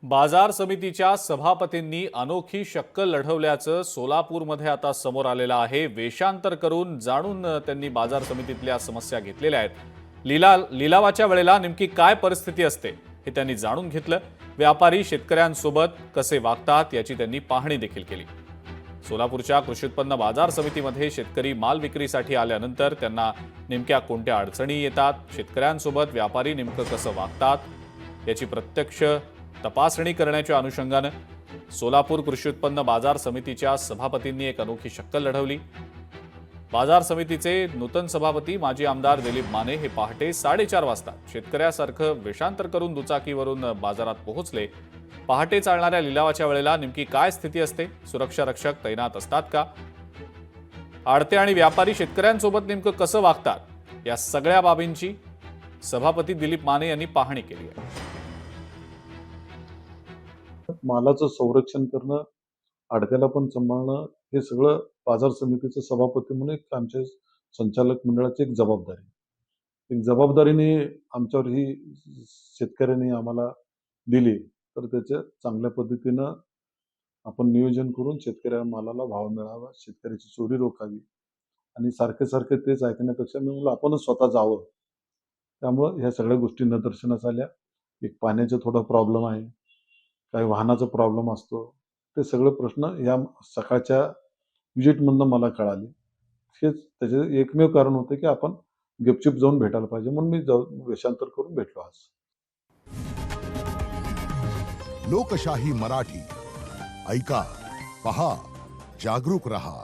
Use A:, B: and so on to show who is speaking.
A: बाजार समितीच्या सभापतींनी अनोखी शक्कल लढवल्याचं सोलापूरमध्ये आता समोर आलेलं आहे। वेषांतर करून जाणून त्यांनी बाजार समितीतल्या समस्या घेतलेल्या आहेत। लिलावाच्या वेळेला नेमकी काय परिस्थिती असते हे त्यांनी जाणून घेतलं। व्यापारी शेतकऱ्यांसोबत कसे वागतात याची त्यांनी पाहणी देखील केली। सोलापूरच्या कृषी उत्पन्न बाजार समितीमध्ये शेतकरी माल विक्रीसाठी आल्यानंतर त्यांना नेमक्या कोणत्या अडचणी येतात, शेतकऱ्यांसोबत व्यापारी नेमकं कसं वागतात याची प्रत्यक्ष तपासणी करण्याच्या अनुषंगाने सोलापूर कृषी उत्पन्न बाजार समितीच्या सभापतींनी एक अनोखी शक्कल लढवली। बाजार समितीचे नूतन सभापती माजी आमदार दिलीप माने हे पहाटे 4:30 वाजता शेतकऱ्यासारखं वेषांतर करून दुचाकीवरून बाजारात पोहोचले। पहाटे चालणाऱ्या लिलावाच्या वेळेला नेमकी काय स्थिती असते, सुरक्षा रक्षक तैनात असतात का, आडते आणि व्यापारी शेतकऱ्यांसोबत नेमकं कसं वागतात, या सगळ्या बाबींची सभापती दिलीप माने यांनी पाहणी केली आहे।
B: मालाचं संरक्षण करणं, आडत्याला पण सांभाळणं, हे सगळं बाजार समितीचे सभापती म्हणून एक आमच्या संचालक मंडळाची एक जबाबदारी आहे। एक जबाबदारीने आमच्यावर ही शेतकऱ्यांनी आम्हाला दिली, तर त्याच्या चांगल्या पद्धतीनं आपण नियोजन करून शेतकऱ्या मालाला भाव मिळावा, शेतकऱ्याची चोरी रोखावी आणि सारखे सारखे तेच ऐकण्यापेक्षा मी म्हणलं आपणच स्वतः जावं। त्यामुळं ह्या सगळ्या गोष्टी निदर्शनास आल्या। एक पाण्याचा थोडा प्रॉब्लेम आहे, काही वाहनाचा प्रॉब्लेम असतो, ते सगळे प्रश्न या सकाळच्या विजिटमधनं मला कळाले। हेच त्याचे एकमेव कारण होते की आपण गपचूप जाऊन भेटायला पाहिजे, म्हणून मी वेषांतर करून भेटलो आज।
C: लोकशाही मराठी ऐका, पहा, जागरूक रहा।